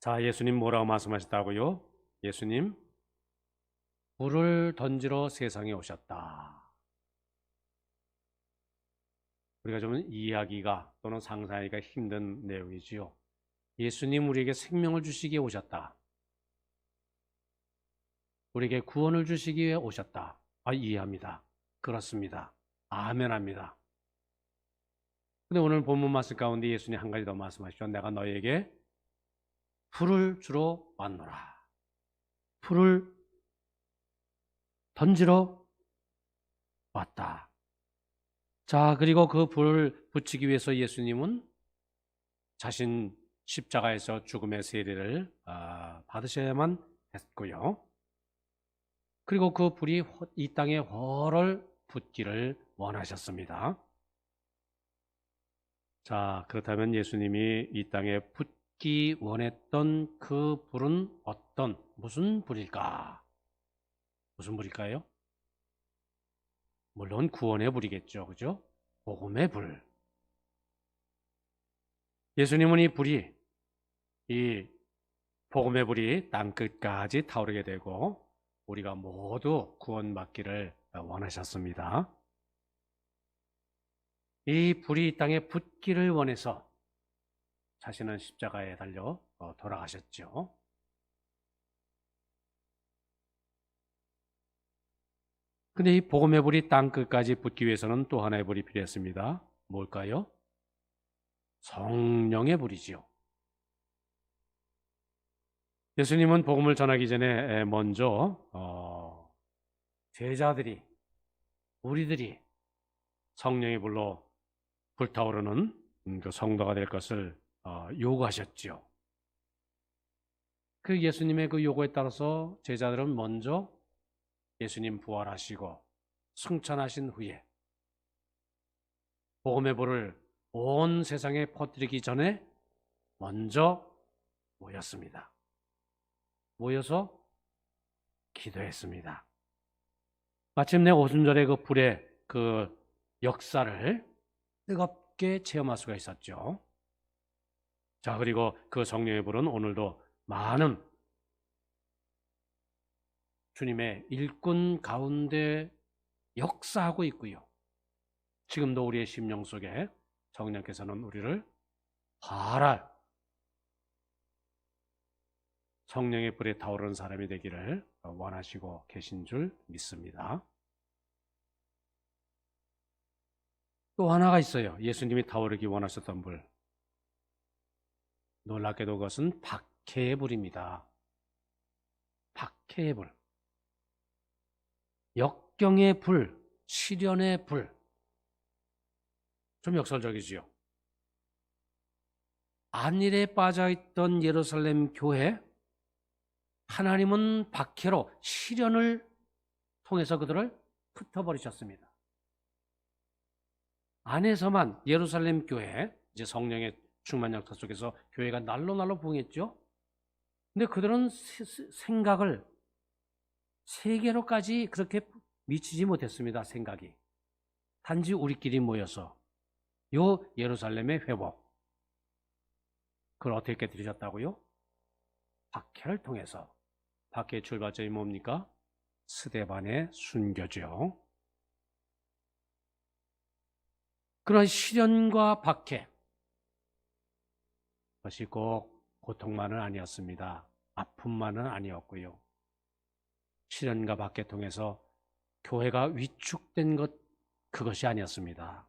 자, 예수님 뭐라고 말씀하셨다고요? 예수님, 불을 던지러 세상에 오셨다. 우리가 좀 이해하기가 또는 상상하기가 힘든 내용이지요. 예수님 우리에게 생명을 주시기에 오셨다. 우리에게 구원을 주시기 위해 오셨다. 이해합니다. 그렇습니다. 아멘합니다. 근데 오늘 본문 말씀 가운데 예수님 한 가지 더 말씀하시죠. 내가 너에게 불을 주러 왔노라. 불을 던지러 왔다. 자, 그리고 그 불을 붙이기 위해서 예수님은 자신 십자가에서 죽음의 세례를 받으셔야만 했고요. 그리고 그 불이 이 땅에 훨훨 붙기를 원하셨습니다. 자, 그렇다면 예수님이 이 땅에 붙기 원했던 그 불은 무슨 불일까? 무슨 불일까요? 물론 구원의 불이겠죠. 그죠? 복음의 불. 예수님은 이 복음의 불이 땅끝까지 타오르게 되고 우리가 모두 구원받기를 원하셨습니다. 이 불이 이 땅에 붙기를 원해서 자신은 십자가에 달려 돌아가셨죠. 근데 이 복음의 불이 땅끝까지 붙기 위해서는 또 하나의 불이 필요했습니다. 뭘까요? 성령의 불이지요. 예수님은 복음을 전하기 전에 먼저 제자들이 우리들이 성령의 불로 불타오르는 그 성도가 될 것을 요구하셨지요. 그 예수님의 그 요구에 따라서 제자들은 먼저 예수님 부활하시고 승천하신 후에 복음의 불을 온 세상에 퍼뜨리기 전에 먼저 모였습니다. 모여서 기도했습니다. 마침내 오순절의 그 불의 그 역사를 뜨겁게 체험할 수가 있었죠. 자, 그리고 그 성령의 불은 오늘도 많은 주님의 일꾼 가운데 역사하고 있고요. 지금도 우리의 심령 속에 성령께서는 우리를 활활 성령의 불에 타오르는 사람이 되기를 원하시고 계신 줄 믿습니다. 또 하나가 있어요. 예수님이 타오르기 원하셨던 불. 놀랍게도 그것은 박해의 불입니다. 박해의 불. 역경의 불, 시련의 불. 좀 역설적이지요. 안일에 빠져있던 예루살렘 교회, 하나님은 박해로 시련을 통해서 그들을 흩어버리셨습니다. 안에서만 예루살렘 교회, 이제 성령의 충만 역사 속에서 교회가 날로 부흥했죠. 근데 그들은 생각을 세계로까지 그렇게 미치지 못했습니다. 생각이. 단지 우리끼리 모여서 요 예루살렘의 회복, 그걸 어떻게 깨뜨리셨다고요? 박해를 통해서. 박해의 출발점이 뭡니까? 스데반의 순교죠. 그런 시련과 박해, 그것이 꼭 고통만은 아니었습니다. 아픔만은 아니었고요. 시련과 박해 통해서 교회가 위축된 것, 그것이 아니었습니다.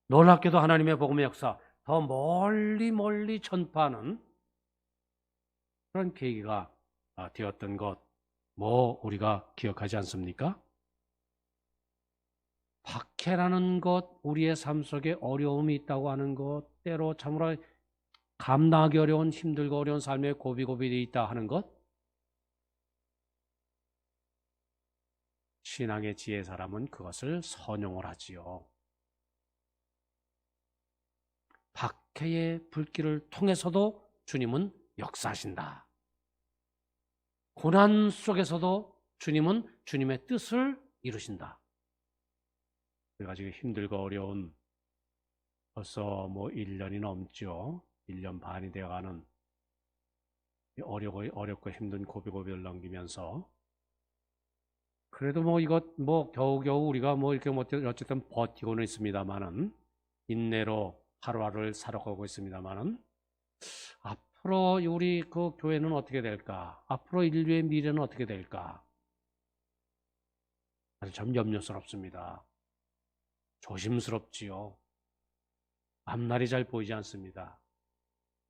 놀랍게도 하나님의 복음의 역사 더 멀리 전파하는 그런 계기가 되었던 것, 우리가 기억하지 않습니까? 박해라는 것, 우리의 삶 속에 어려움이 있다고 하는 것, 때로 참으로 감당하기 어려운 힘들고 어려운 삶에 고비고비 되어 있다 하는 것, 신앙의 지혜 사람은 그것을 선용을 하지요. 박해의 불길을 통해서도 주님은 역사하신다. 고난 속에서도 주님은 주님의 뜻을 이루신다. 우리가 지금 힘들고 어려운 벌써 1년이 넘죠. 1년 반이 되어가는 어렵고 힘든 고비고비를 넘기면서 그래도 뭐 이것 뭐 겨우겨우 우리가 뭐 이렇게 뭐 어쨌든 버티고는 있습니다만은 인내로 하루하루를 살아가고 있습니다만은 앞으로 우리 그 교회는 어떻게 될까? 앞으로 인류의 미래는 어떻게 될까? 아주 참 염려스럽습니다. 조심스럽지요. 앞날이 잘 보이지 않습니다.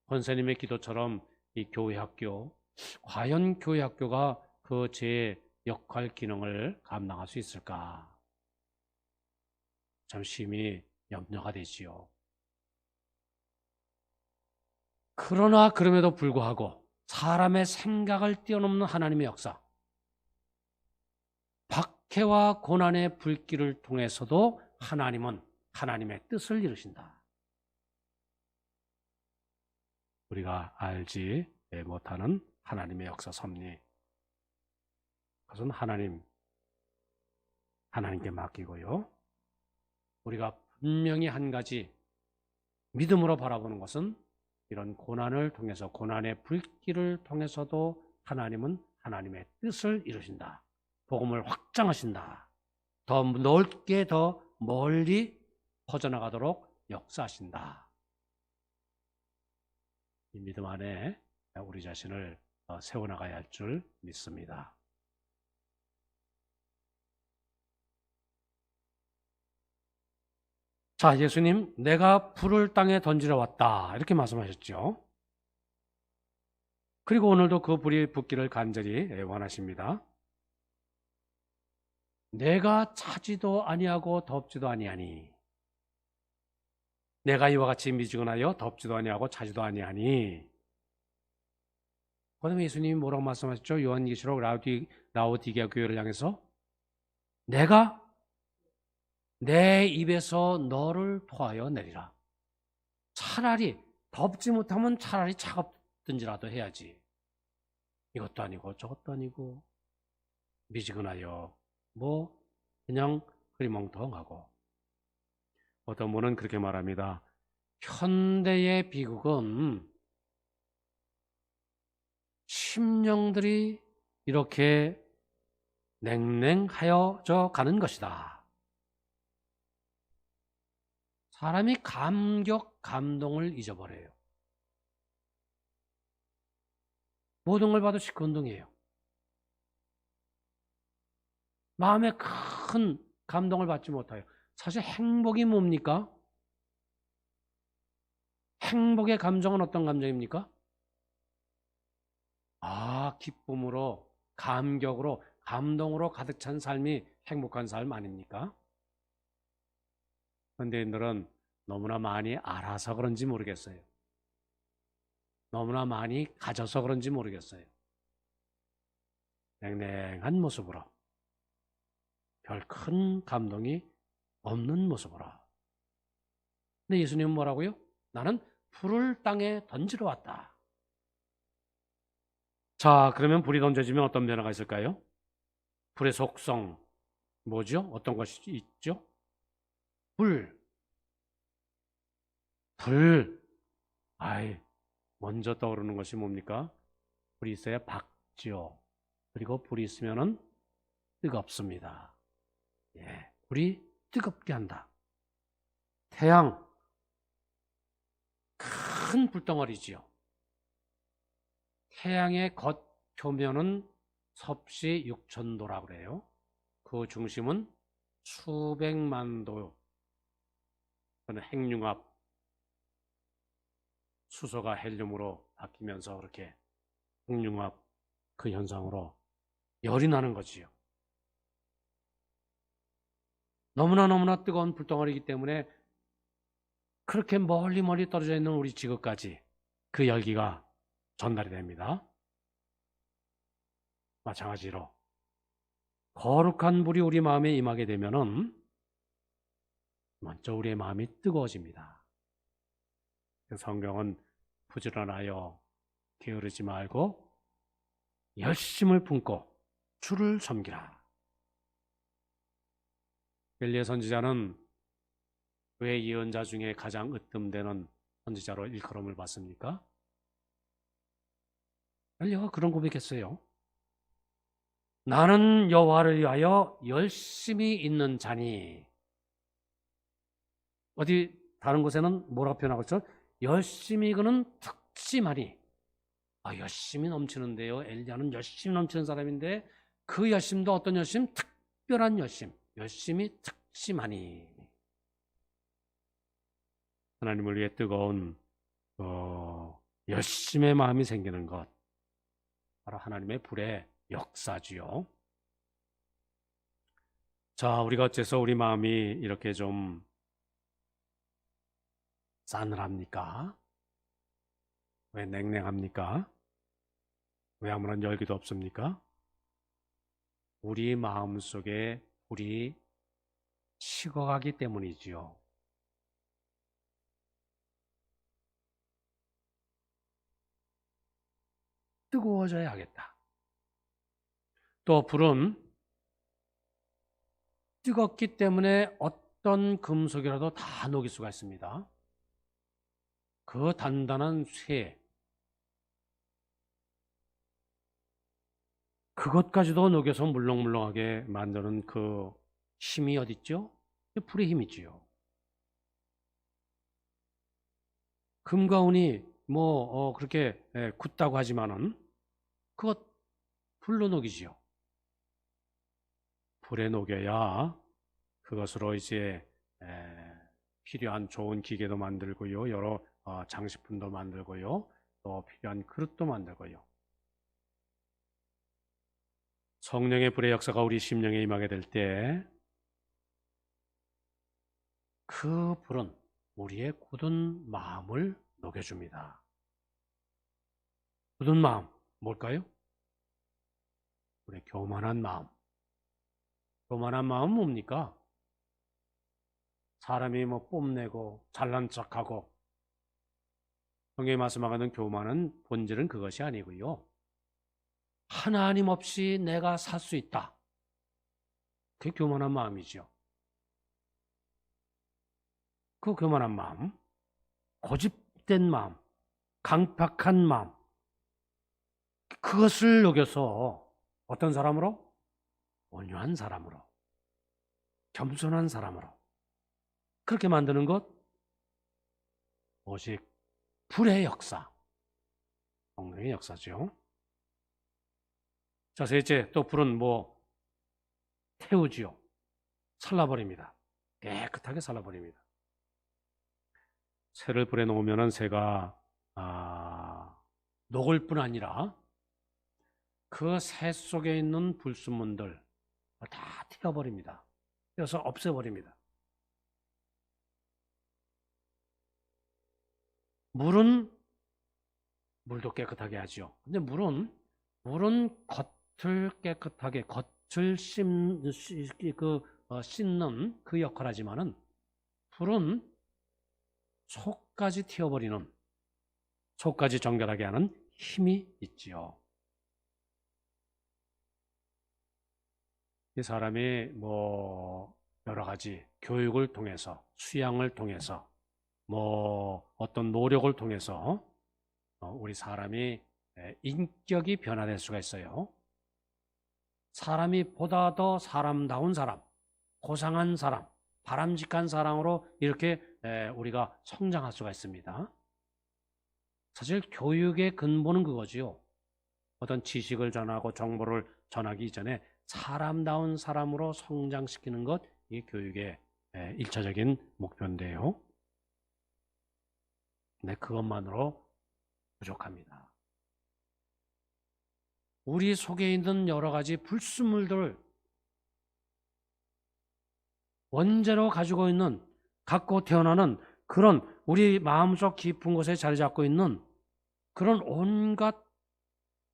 권사님의 기도처럼 이 교회 학교, 과연 교회 학교가 그 제 역할 기능을 감당할 수 있을까? 참 심히 염려가 되지요. 그러나 그럼에도 불구하고 사람의 생각을 뛰어넘는 하나님의 역사, 박해와 고난의 불길을 통해서도 하나님은 하나님의 뜻을 이루신다. 우리가 알지 못하는 하나님의 역사 섭리, 그것은 하나님께 맡기고요. 우리가 분명히 한 가지 믿음으로 바라보는 것은 이런 고난을 통해서, 고난의 불길을 통해서도 하나님은 하나님의 뜻을 이루신다. 복음을 확장하신다. 더 넓게, 더 멀리 퍼져나가도록 역사하신다. 이 믿음 안에 우리 자신을 세워나가야 할 줄 믿습니다. 자, 예수님, 내가 불을 땅에 던지러 왔다. 이렇게 말씀하셨죠. 그리고 오늘도 그 불이 붙기를 간절히 원하십니다. 내가 차지도 아니하고 덥지도 아니하니, 내가 이와 같이 미지근하여 덥지도 아니하고 차지도 아니하니. 그다음에 예수님이 뭐라고 말씀하셨죠? 요한계시록 라오디게아 교회를 향해서 내가 내 입에서 너를 토하여 내리라. 차라리 덥지 못하면 차라리 차갑든지라도 해야지. 이것도 아니고 저것도 아니고 미지근하여 뭐 그냥 흐리멍텅하고. 어떤 분은 그렇게 말합니다. 현대의 비극은 심령들이 이렇게 냉랭하여져 가는 것이다. 사람이 감동을 잊어버려요. 모든 걸 봐도 시큰둥해요. 마음에 큰 감동을 받지 못해요. 사실 행복이 뭡니까? 행복의 감정은 어떤 감정입니까? 기쁨으로, 감격으로, 감동으로 가득 찬 삶이 행복한 삶 아닙니까? 현대인들은 너무나 많이 알아서 그런지 모르겠어요. 너무나 많이 가져서 그런지 모르겠어요. 냉랭한 모습으로, 별 큰 감동이 없는 모습으로. 근데 예수님은 뭐라고요? 나는 불을 땅에 던지러 왔다. 자, 그러면 불이 던져지면 어떤 변화가 있을까요? 불의 속성, 뭐죠? 어떤 것이 있죠? 불. 먼저 떠오르는 것이 뭡니까? 불이 있어야 밝죠. 그리고 불이 있으면은 뜨겁습니다. 예, 불이 뜨겁게 한다. 태양, 큰 불덩어리지요. 태양의 겉표면은 섭씨 6,000도라고 그래요. 그 중심은 수백만 도. 핵융합, 수소가 헬륨으로 바뀌면서 그렇게 핵융합 그 현상으로 열이 나는 거지요. 너무나 뜨거운 불덩어리이기 때문에 그렇게 멀리 떨어져 있는 우리 지구까지 그 열기가 전달이 됩니다. 마찬가지로 거룩한 불이 우리 마음에 임하게 되면은 먼저 우리의 마음이 뜨거워집니다. 성경은 부지런하여 게으르지 말고 열심을 품고 주를 섬기라. 엘리야 선지자는 왜 예언자 중에 가장 으뜸되는 선지자로 일컬음을 받습니까? 엘리야가 그런 고백했어요. 나는 여호와를 위하여 열심히 있는 자니. 어디 다른 곳에는 뭐라고 표현하고 있죠? 열심히 그는 특심하니. 열심히 넘치는데요. 엘리야는 열심히 넘치는 사람인데 그 열심도 어떤 열심? 특별한 열심. 열심히 특심하니. 하나님을 위해 뜨거운 열심의 마음이 생기는 것. 바로 하나님의 불의 역사지요. 자, 우리가 어째서 우리 마음이 이렇게 좀 싸늘합니까? 왜 냉랭합니까? 왜 아무런 열기도 없습니까? 우리 마음 속에 불이 식어가기 때문이지요. 뜨거워져야 하겠다. 또 불은 뜨겁기 때문에 어떤 금속이라도 다 녹일 수가 있습니다. 그 단단한 쇠, 그것까지도 녹여서 물렁물렁하게 만드는 그 힘이 어디 있죠? 불의 힘이지요. 금과 은이 그렇게 굳다고 하지만은 그것 불로 녹이지요. 불에 녹여야 그것으로 이제 필요한 좋은 기계도 만들고요, 여러 장식품도 만들고요, 또 필요한 그릇도 만들고요. 성령의 불의 역사가 우리 심령에 임하게 될 때 그 불은 우리의 굳은 마음을 녹여줍니다. 굳은 마음, 뭘까요? 우리의 교만한 마음. 교만한 마음은 뭡니까? 사람이 뽐내고 잘난 척하고. 성경에 말씀하는 교만은 본질은 그것이 아니고요. 하나님 없이 내가 살 수 있다. 그게 교만한 마음이죠. 그 교만한 마음, 고집된 마음, 강팍한 마음, 그것을 녹여서 어떤 사람으로? 온유한 사람으로, 겸손한 사람으로 그렇게 만드는 것, 오직 불의 역사, 성령의 역사죠. 자, 셋째, 또 불은 태우지요. 살라버립니다. 깨끗하게 살라버립니다. 새를 불에 놓으면 새가 녹을 뿐 아니라 그 새 속에 있는 불순물들 다 태워버립니다. 태워서 없애버립니다. 물도 깨끗하게 하죠. 근데 물은 겉을 깨끗하게, 겉을 씻는 그 역할을 하지만은 불은 속까지 튀어버리는, 속까지 정결하게 하는 힘이 있지요. 이 사람이 여러 가지 교육을 통해서, 수양을 통해서, 어떤 노력을 통해서 우리 사람이 인격이 변화될 수가 있어요. 사람이 보다 더 사람다운 사람, 고상한 사람, 바람직한 사람으로 이렇게 우리가 성장할 수가 있습니다. 사실 교육의 근본은 그거지요. 어떤 지식을 전하고 정보를 전하기 이전에 사람다운 사람으로 성장시키는 것, 이게 교육의 1차적인 목표인데요. 네, 그것만으로 부족합니다. 우리 속에 있는 여러 가지 불순물들, 원죄로 갖고 태어나는 그런 우리 마음속 깊은 곳에 자리 잡고 있는 그런 온갖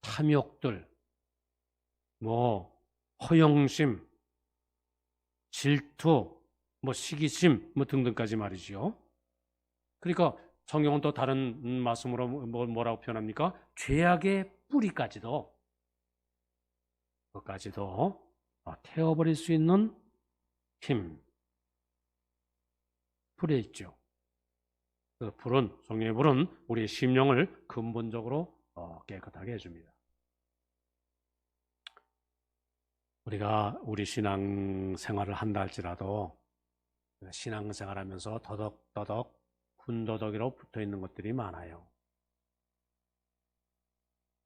탐욕들, 허영심, 질투, 시기심, 등등까지 말이죠. 그러니까 성경은 또 다른 말씀으로 뭐라고 표현합니까? 죄악의 뿌리까지도, 그것까지도 태워버릴 수 있는 힘, 불에 있죠. 그 불은, 성령의 불은 우리의 심령을 근본적으로 깨끗하게 해줍니다. 우리가 우리 신앙 생활을 한다 할지라도 신앙 생활하면서 더덕더덕 군더더기로 붙어 있는 것들이 많아요.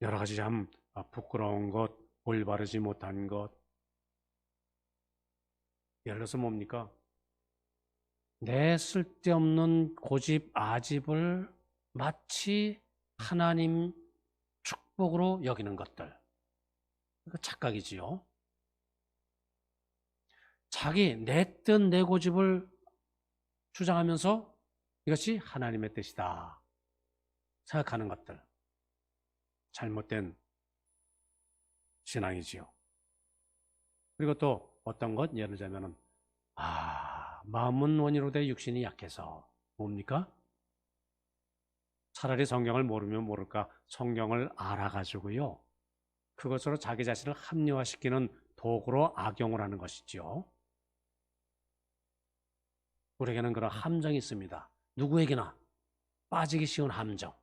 여러 가지 참 부끄러운 것, 올바르지 못한 것. 예를 들어서 뭡니까? 내 쓸데없는 고집, 아집을 마치 하나님 축복으로 여기는 것들. 그 착각이지요. 자기 내 뜻, 내 고집을 주장하면서 이것이 하나님의 뜻이다 생각하는 것들. 잘못된 신앙이지요. 그리고 또 어떤 것? 예를 들자면은 마음은 원이로 돼 육신이 약해서. 뭡니까? 차라리 성경을 모르면 모를까 성경을 알아가지고요. 그것으로 자기 자신을 합리화시키는 도구로 악용을 하는 것이죠. 우리에게는 그런 함정이 있습니다. 누구에게나 빠지기 쉬운 함정.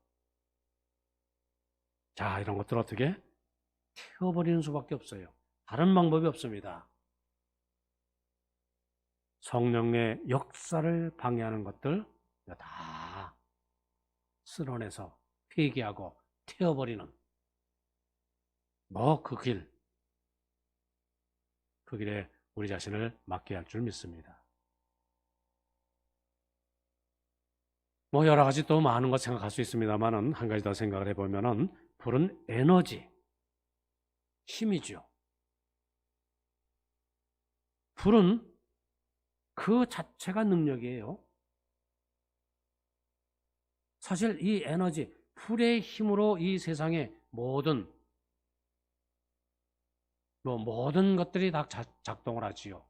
자, 이런 것들 어떻게? 태워버리는 수밖에 없어요. 다른 방법이 없습니다. 성령의 역사를 방해하는 것들 다 쓸어내서 회개하고 태워버리는 그 길에 우리 자신을 맡겨야 할 줄 믿습니다. 여러 가지 또 많은 것 생각할 수 있습니다만은 한 가지 더 생각을 해보면은 불은 에너지, 힘이죠. 불은 그 자체가 능력이에요. 사실 이 에너지, 불의 힘으로 이 세상의 모든 것들이 다 작동을 하지요.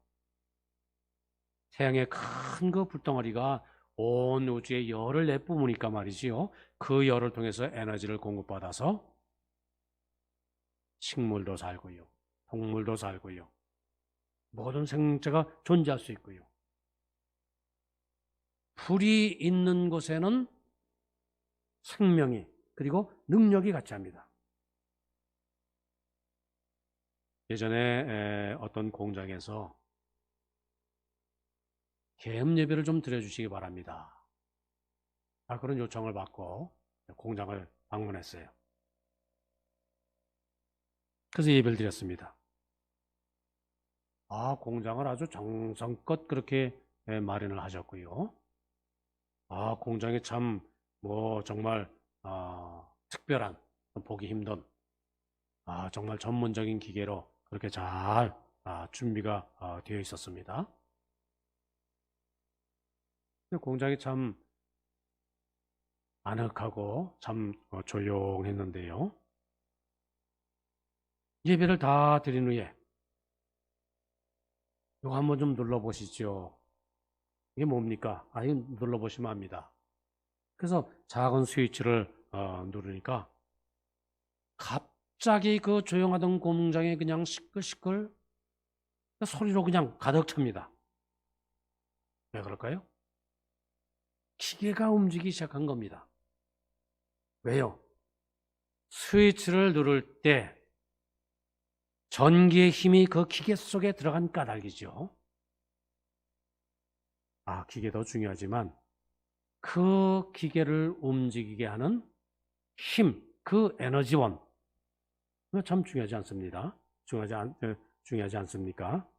태양의 큰 그 불덩어리가 온 우주에 열을 내뿜으니까 말이지요. 그 열을 통해서 에너지를 공급받아서 식물도 살고요. 동물도 살고요. 모든 생명체가 존재할 수 있고요. 불이 있는 곳에는 생명이 그리고 능력이 같이 합니다. 예전에 어떤 공장에서 계엄 예배를 좀 드려주시기 바랍니다. 그런 요청을 받고 공장을 방문했어요. 그래서 예배를 드렸습니다. 공장을 아주 정성껏 그렇게 마련을 하셨고요. 공장이 참 정말 특별한, 보기 힘든 정말 전문적인 기계로 그렇게 잘 준비가 되어 있었습니다. 공장이 참 아늑하고 참 조용했는데요. 예배를 다 드린 후에 이거 한번 좀 눌러보시죠. 이게 뭡니까? 이거 눌러보시면 압니다. 그래서 작은 스위치를 누르니까 갑자기 그 조용하던 공장에 그냥 시끌시끌 소리로 그냥 가득 찹니다. 왜 그럴까요? 기계가 움직이기 시작한 겁니다. 왜요? 스위치를 누를 때 전기의 힘이 그 기계 속에 들어간 까닭이죠. 기계도 중요하지만 그 기계를 움직이게 하는 힘, 그 에너지원, 그거 참 중요하지 않습니다. 중요하지 않습니까?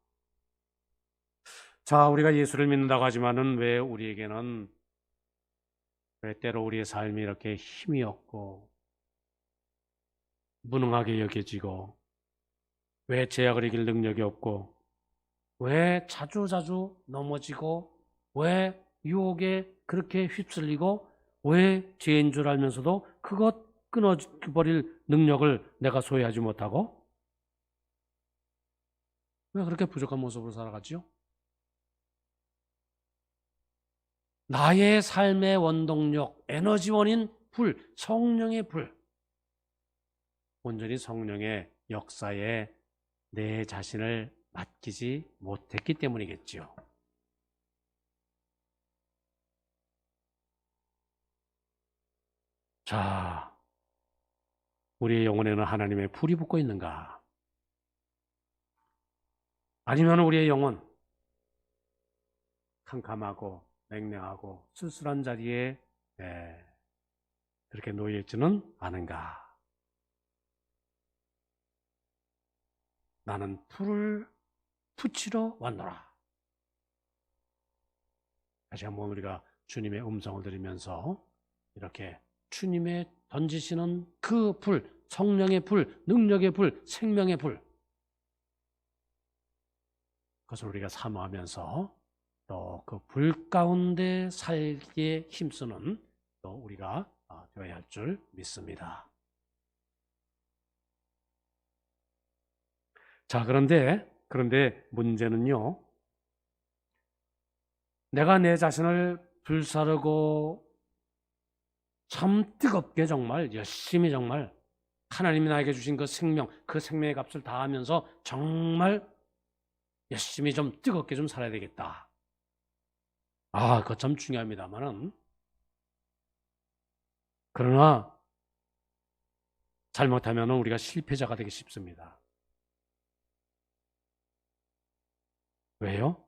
자, 우리가 예수를 믿는다고 하지만은 왜 우리에게는 때로 우리의 삶이 이렇게 힘이 없고 무능하게 여겨지고 왜 제약을 이길 능력이 없고 왜 자주자주 넘어지고 왜 유혹에 그렇게 휩쓸리고 왜 죄인 줄 알면서도 그것 끊어버릴 능력을 내가 소유하지 못하고 왜 그렇게 부족한 모습으로 살아가지요? 나의 삶의 원동력, 에너지원인 불, 성령의 불, 온전히 성령의 역사에 내 자신을 맡기지 못했기 때문이겠지요. 자, 우리의 영혼에는 하나님의 불이 붙고 있는가? 아니면 우리의 영혼 캄캄하고 냉랭하고 쓸쓸한 자리에 그렇게 놓여 있지는 않은가? 나는 불을 붙이러 왔노라. 다시 한번 우리가 주님의 음성을 들으면서 이렇게 주님의 던지시는 그 불, 성령의 불, 능력의 불, 생명의 불, 그것을 우리가 사모하면서 또 그 불 가운데 살기에 힘쓰는 또 우리가 되어야 할 줄 믿습니다. 자, 그런데 문제는요, 내가 내 자신을 불사르고 참 뜨겁게 정말 열심히 정말 하나님이 나에게 주신 그 생명, 그 생명의 값을 다하면서 정말 열심히 좀 뜨겁게 좀 살아야 되겠다. 그거 참 중요합니다만은, 그러나 잘못하면 우리가 실패자가 되기 쉽습니다. 왜요?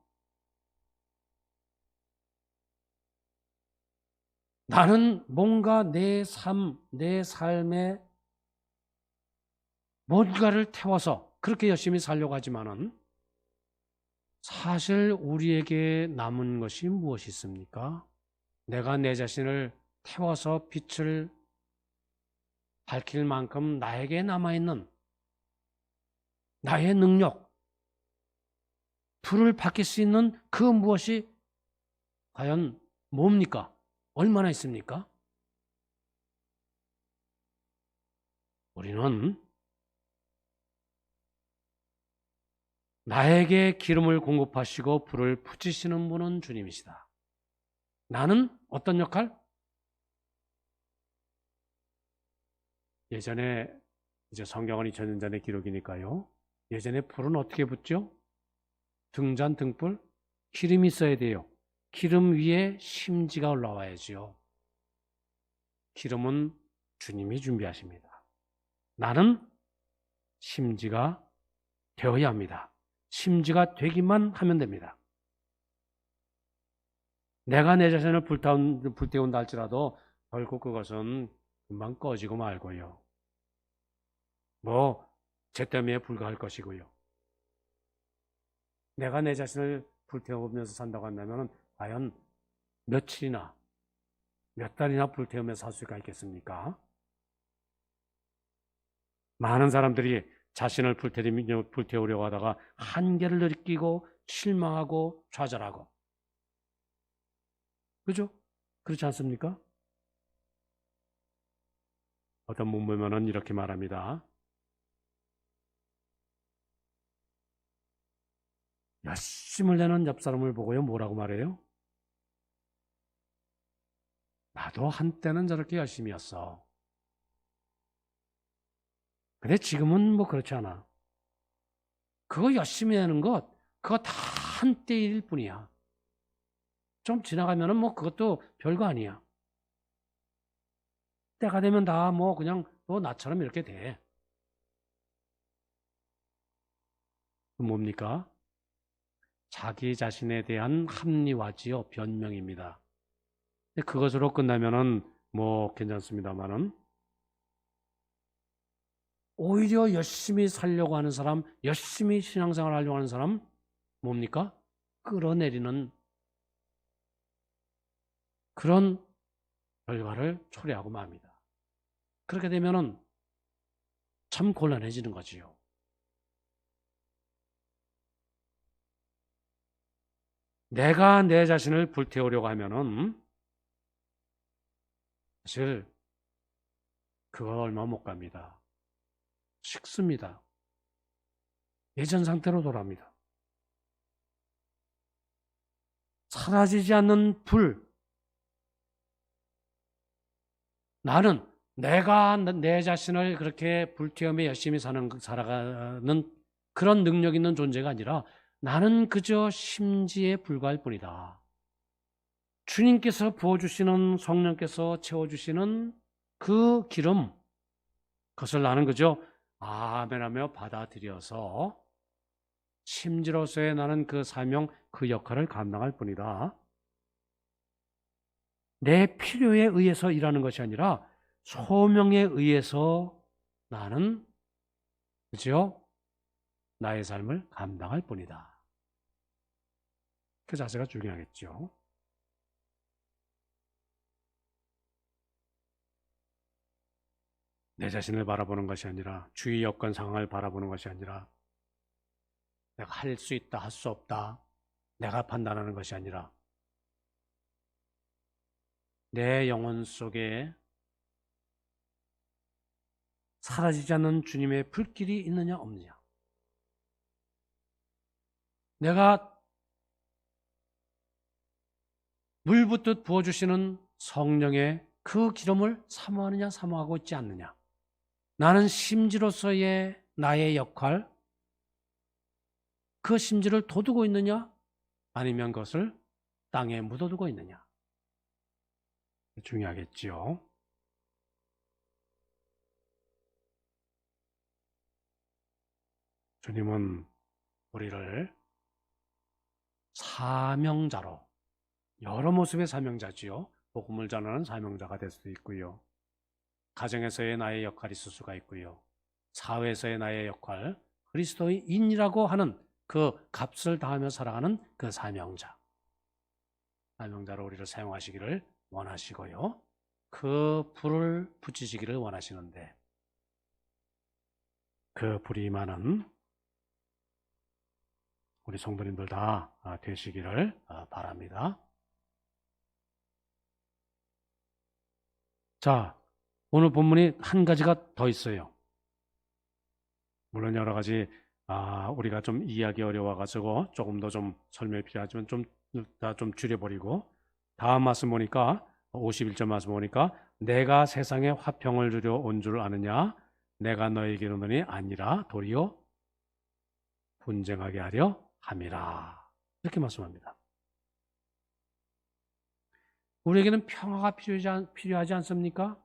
나는 뭔가 내 삶에 뭔가를 태워서 그렇게 열심히 살려고 하지만은 사실 우리에게 남은 것이 무엇이 있습니까? 내가 내 자신을 태워서 빛을 밝힐 만큼 나에게 남아있는 나의 능력, 불을 밝힐 수 있는 그 무엇이 과연 뭡니까? 얼마나 있습니까? 우리는 나에게 기름을 공급하시고 불을 붙이시는 분은 주님이시다. 나는 어떤 역할? 예전에 이제 성경은 2000년 전의 기록이니까요. 예전에 불은 어떻게 붙죠? 등잔 등불? 기름이 있어야 돼요. 기름 위에 심지가 올라와야지요. 기름은 주님이 준비하십니다. 나는 심지가 되어야 합니다. 심지가 되기만 하면 됩니다. 내가 내 자신을 불태운다 할지라도 결국 그것은 금방 꺼지고 말고요. 제 때문에 불가할 것이고요. 내가 내 자신을 불태우면서 산다고 한다면 과연 며칠이나 몇 달이나 불태우면서 살 수가 있겠습니까? 많은 사람들이 자신을 불태우려고 하다가 한계를 느끼고 실망하고 좌절하고, 그죠? 그렇지 않습니까? 어떤 문보면은 이렇게 말합니다. 열심을 내는 옆 사람을 보고요, 뭐라고 말해요? 나도 한때는 저렇게 열심히였어. 근데 지금은 그렇지 않아. 그거 열심히 하는 것, 그거 다 한때일 뿐이야. 좀 지나가면은 그것도 별거 아니야. 때가 되면 다 그냥 또 나처럼 이렇게 돼. 뭡니까? 자기 자신에 대한 합리화지요, 변명입니다. 그것으로 끝나면은 괜찮습니다만은, 오히려 열심히 살려고 하는 사람, 열심히 신앙생활 하려고 하는 사람, 뭡니까? 끌어내리는 그런 결과를 초래하고 맙니다. 그렇게 되면은 참 곤란해지는 거지요. 내가 내 자신을 불태우려고 하면은 사실 그거 얼마 못 갑니다. 식습니다. 예전 상태로 돌아옵니다. 사라지지 않는 불. 나는 내가 내 자신을 그렇게 불태우며 열심히 살아가는 그런 능력 있는 존재가 아니라 나는 그저 심지에 불과할 뿐이다. 주님께서 부어주시는, 성령께서 채워주시는 그 기름, 그것을 나는 그저 아멘하며 받아들여서 심지로서의 나는 그 사명, 그 역할을 감당할 뿐이다. 내 필요에 의해서 일하는 것이 아니라 소명에 의해서 나는 그죠? 나의 삶을 감당할 뿐이다. 그 자세가 중요하겠죠. 내 자신을 바라보는 것이 아니라 주위 여건 상황을 바라보는 것이 아니라 내가 할 수 있다, 할 수 없다, 내가 판단하는 것이 아니라 내 영혼 속에 사라지지 않는 주님의 불길이 있느냐 없느냐, 내가 물 붓듯 부어주시는 성령의 그 기름을 사모하느냐 사모하고 있지 않느냐, 나는 심지로서의 나의 역할, 그 심지를 둬두고 있느냐 아니면 그것을 땅에 묻어두고 있느냐, 중요하겠지요. 주님은 우리를 사명자로, 여러 모습의 사명자지요. 복음을 전하는 사명자가 될 수도 있고요. 가정에서의 나의 역할이 있을 수가 있고요. 사회에서의 나의 역할, 그리스도인이라고 하는 그 값을 다하며 살아가는 그 사명자. 사명자로 우리를 사용하시기를 원하시고요. 그 불을 붙이시기를 원하시는데 그 불이 임하는 우리 성도님들 다 되시기를 바랍니다. 자, 오늘 본문이 한 가지가 더 있어요. 물론 여러 가지 우리가 좀 이해하기 어려워가지고 조금 더 좀 설명이 필요하지만 좀 줄여버리고, 다음 말씀 보니까 51절 말씀 보니까 내가 세상에 화평을 주려 온 줄 아느냐, 내가 너에게 이르노니 아니라 도리어 분쟁하게 하려 함이라, 이렇게 말씀합니다. 우리에게는 평화가 필요하지 않습니까?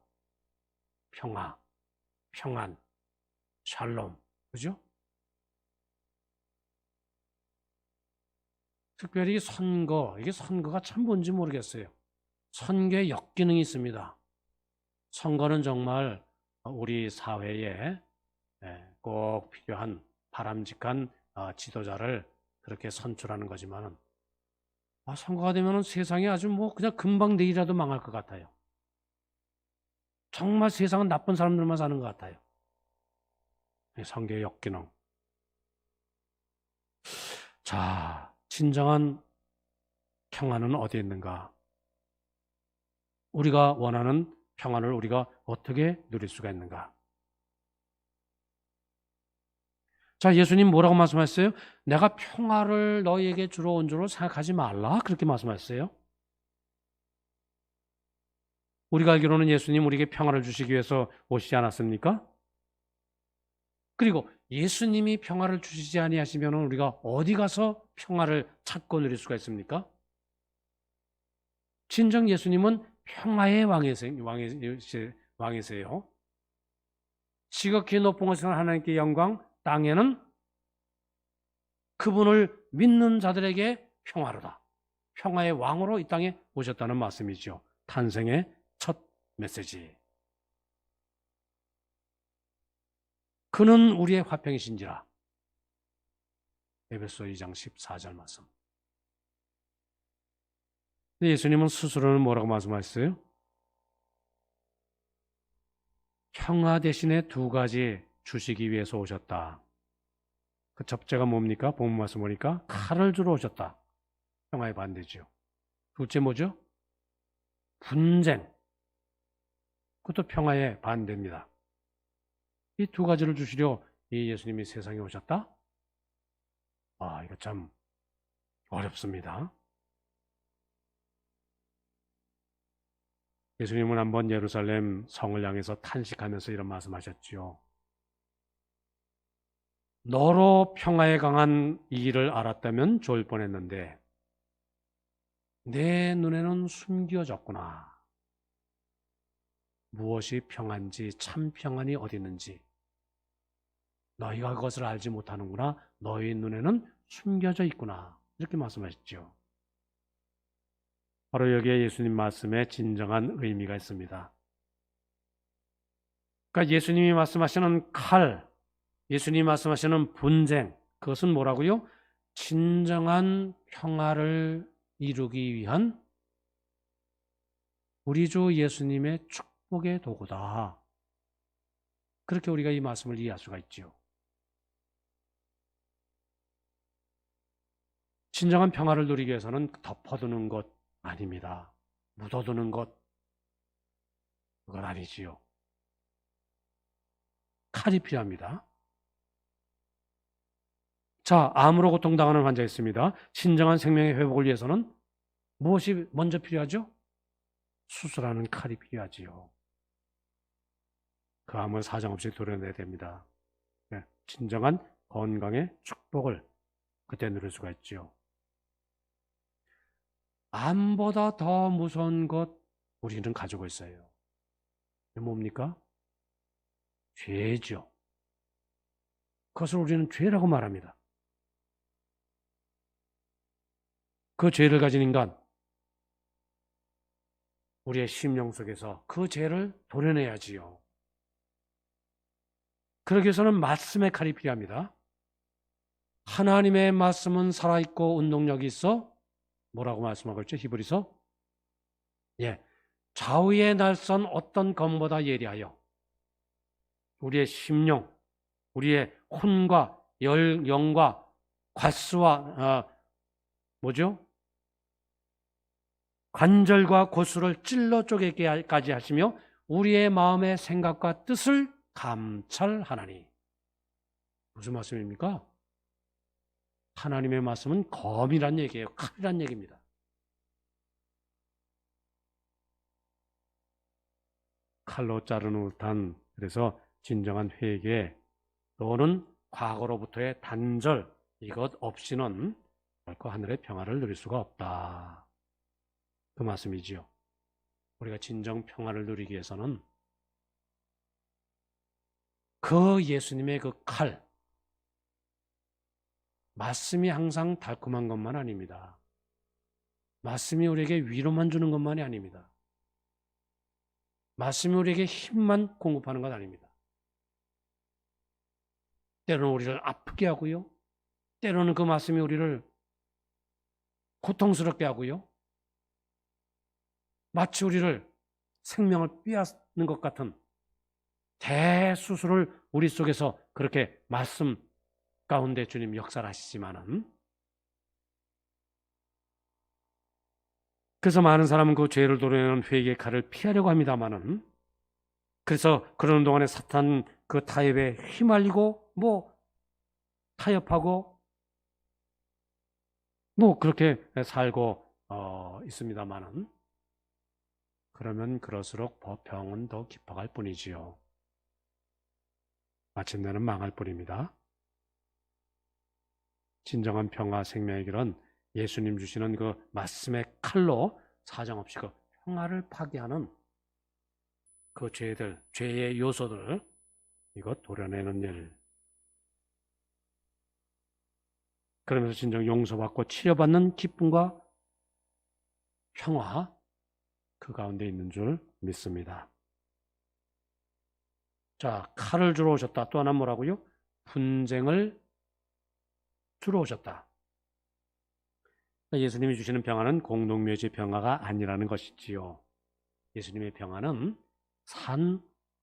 평화, 평안, 샬롬, 그죠? 특별히 선거, 이게 선거가 참 뭔지 모르겠어요. 선거에 역기능이 있습니다. 선거는 정말 우리 사회에 꼭 필요한 바람직한 지도자를 그렇게 선출하는 거지만은 선거가 되면은 세상이 아주 그냥 금방 내일이라도 망할 것 같아요. 정말 세상은 나쁜 사람들만 사는 것 같아요. 선거의 역기능. 자, 진정한 평안은 어디에 있는가? 우리가 원하는 평안을 우리가 어떻게 누릴 수가 있는가? 자, 예수님 뭐라고 말씀하셨어요? 내가 평화를 너희에게 주러 온 줄로 생각하지 말라, 그렇게 말씀하셨어요. 우리가 알기로는 예수님 우리에게 평화를 주시기 위해서 오시지 않았습니까? 그리고 예수님이 평화를 주시지 아니하시면 우리가 어디 가서 평화를 찾고 누릴 수가 있습니까? 진정 예수님은 평화의 왕이세요. 지극히 높은 곳에서는 하나님께 영광, 땅에는 그분을 믿는 자들에게 평화로다. 평화의 왕으로 이 땅에 오셨다는 말씀이죠. 탄생의 첫 메시지. 그는 우리의 화평이신지라. 에베소 2장 14절 말씀. 예수님은 스스로는 뭐라고 말씀하셨어요? 평화 대신에 두 가지 주시기 위해서 오셨다. 그 첫째가 뭡니까? 본문 말씀 보니까 칼을 주러 오셨다. 평화의 반대죠. 둘째 뭐죠? 분쟁. 그것도 평화의 반대입니다. 이 두 가지를 주시려 이 예수님이 세상에 오셨다? 이거 참 어렵습니다. 예수님은 한번 예루살렘 성을 향해서 탄식하면서 이런 말씀하셨지요. 너로 평화에 강한 이 일을 알았다면 좋을 뻔했는데 내 눈에는 숨겨졌구나. 무엇이 평안지, 참 평안이 어디 있는지 너희가 그것을 알지 못하는구나. 너희 눈에는 숨겨져 있구나. 이렇게 말씀하셨죠. 바로 여기에 예수님 말씀에 진정한 의미가 있습니다. 그러니까 예수님이 말씀하시는 칼, 예수님이 말씀하시는 분쟁, 그것은 뭐라고요? 진정한 평화를 이루기 위한 우리 주 예수님의 축복의 도구다. 그렇게 우리가 이 말씀을 이해할 수가 있죠. 진정한 평화를 누리기 위해서는 덮어두는 것 아닙니다. 묻어두는 것, 그건 아니지요. 칼이 필요합니다. 자, 암으로 고통당하는 환자 있습니다. 진정한 생명의 회복을 위해서는 무엇이 먼저 필요하죠? 수술하는 칼이 필요하지요. 그 암을 사정없이 도려내야 됩니다. 네, 진정한 건강의 축복을 그때 누릴 수가 있지요. 암보다 더 무서운 것 우리는 가지고 있어요. 뭡니까? 죄죠. 그것을 우리는 죄라고 말합니다. 그 죄를 가진 인간, 우리의 심령 속에서 그 죄를 도려내야지요. 그러기 위해서는 말씀의 칼이 필요합니다. 하나님의 말씀은 살아있고 운동력이 있어 뭐라고 말씀하고 있죠? 히브리서? 좌우의 날선 어떤 검보다 예리하여 우리의 심령, 우리의 혼과 영과 괄수와 관절과 고수를 찔러 쪼개기까지 하시며 우리의 마음의 생각과 뜻을 감찰하나니. 무슨 말씀입니까? 하나님의 말씀은 검이란 얘기예요. 칼이란 얘기입니다. 칼로 자르는 듯한, 그래서 진정한 회개 또는 과거로부터의 단절, 이것 없이는 결코 하늘의 평화를 누릴 수가 없다. 그 말씀이지요. 우리가 진정 평화를 누리기 위해서는 그 예수님의 그 칼, 말씀이 항상 달콤한 것만 아닙니다. 말씀이 우리에게 위로만 주는 것만이 아닙니다. 말씀이 우리에게 힘만 공급하는 것 아닙니다. 때로는 우리를 아프게 하고요. 때로는 그 말씀이 우리를 고통스럽게 하고요. 마치 우리를 생명을 빼앗는 것 같은 대수술을 우리 속에서 그렇게 말씀 가운데 주님 역사를 하시지만은, 그래서 많은 사람은 그 죄를 도려내는 회개의 칼을 피하려고 합니다만은, 그래서 그러는 동안에 사탄 그 타협에 휘말리고 타협하고 그렇게 살고 있습니다만은, 그러면 그럴수록 병은 더 깊어갈 뿐이지요. 마침내는 망할 뿐입니다. 진정한 평화 생명의 길은 예수님 주시는 그 말씀의 칼로 사정없이 그 평화를 파괴하는 그 죄의 요소들, 이것 도려내는 일. 그러면서 진정 용서받고 치료받는 기쁨과 평화, 그 가운데 있는 줄 믿습니다. 자, 칼을 주러 오셨다. 또 하나 뭐라고요? 분쟁을 주러 오셨다. 예수님이 주시는 평화는 공동묘지 평화가 아니라는 것이지요. 예수님의 평화는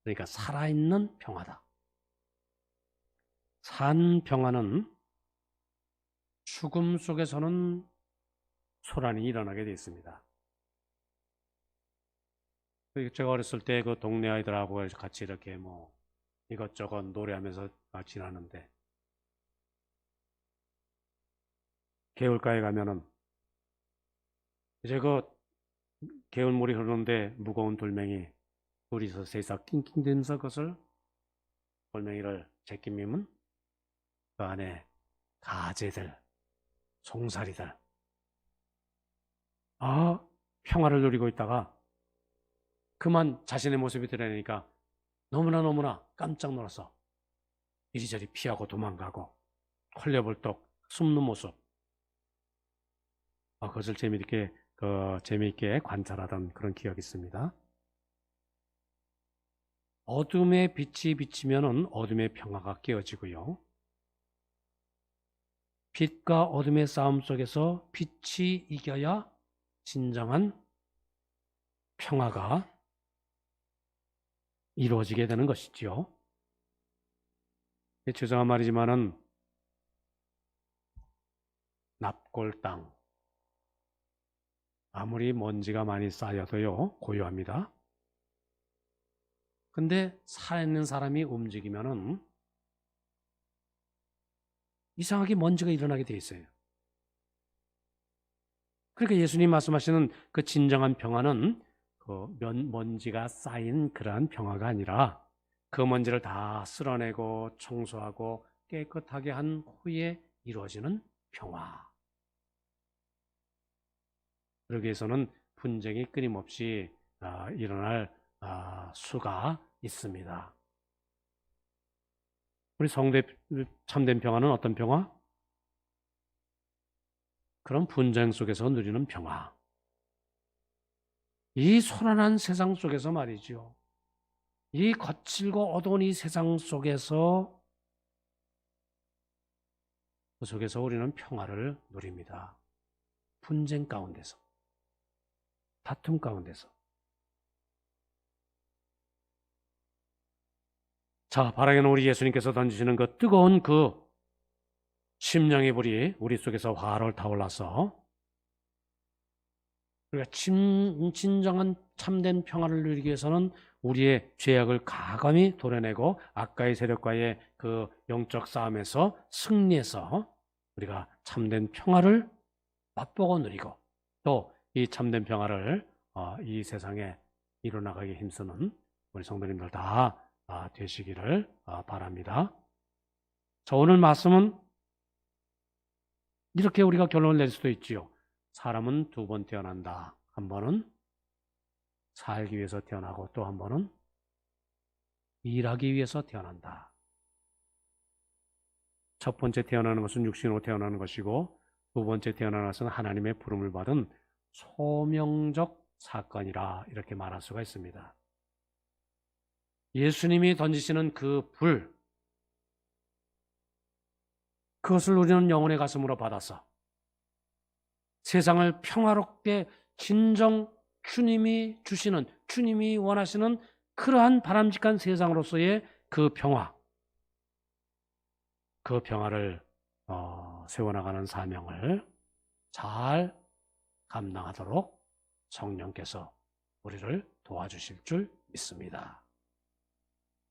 그러니까 살아있는 평화다. 산 평화는 죽음 속에서는 소란이 일어나게 되어 있습니다. 제가 어렸을 때 그 동네 아이들하고 같이 이렇게 이것저것 노래하면서 지나는데, 개울가에 가면은 이제 그 개울물이 흐르는데 무거운 돌멩이 둘이서 셋이서 낑낑대면서 그것을 돌멩이를 제끼면 그 안에 가재들, 송사리들 평화를 누리고 있다가 그만 자신의 모습이 드러나니까 너무나 깜짝 놀라서 이리저리 피하고 도망가고 헐레벌떡 숨는 모습. 그것을 재미있게 관찰하던 그런 기억이 있습니다. 어둠의 빛이 비치면은 어둠의 평화가 깨어지고요. 빛과 어둠의 싸움 속에서 빛이 이겨야 진정한 평화가 이루어지게 되는 것이지요. 죄송한 말이지만은 납골 땅, 아무리 먼지가 많이 쌓여도요 고요합니다. 근데 살아있는 사람이 움직이면은 이상하게 먼지가 일어나게 돼 있어요. 그러니까 예수님 말씀하시는 그 진정한 평화는 그 먼지가 쌓인 그러한 평화가 아니라 그 먼지를 다 쓸어내고 청소하고 깨끗하게 한 후에 이루어지는 평화. 그러기 위해서는 분쟁이 끊임없이 일어날 수가 있습니다. 우리 성도의 참된 평화는 어떤 평화? 그런 분쟁 속에서 누리는 평화. 이 소란한 세상 속에서 말이죠. 이 거칠고 어두운 이 세상 속에서 그 속에서 우리는 평화를 누립니다. 분쟁 가운데서, 다툼 가운데서. 자, 바라기는 우리 예수님께서 던지시는 그 뜨거운 그 심령의 불이 우리 속에서 활활 타올라서 우리가 진정한 참된 평화를 누리기 위해서는 우리의 죄악을 가감히 도려내고 악가의 세력과의 그 영적 싸움에서 승리해서 우리가 참된 평화를 맛보고 누리고 또 이 참된 평화를 이 세상에 이뤄나가기 힘쓰는 우리 성도님들 다 되시기를 바랍니다. 자, 오늘 말씀은 이렇게 우리가 결론을 낼 수도 있지요. 사람은 두 번 태어난다. 한 번은 살기 위해서 태어나고 또 한 번은 일하기 위해서 태어난다. 첫 번째 태어나는 것은 육신으로 태어나는 것이고 두 번째 태어나는 것은 하나님의 부름을 받은 소명적 사건이라 이렇게 말할 수가 있습니다. 예수님이 던지시는 그 불, 그것을 우리는 영혼의 가슴으로 받아서 세상을 평화롭게 진정 주님이 주시는, 주님이 원하시는 그러한 바람직한 세상으로서의 그 평화, 그 평화를 세워나가는 사명을 잘 감당하도록 성령께서 우리를 도와주실 줄 믿습니다.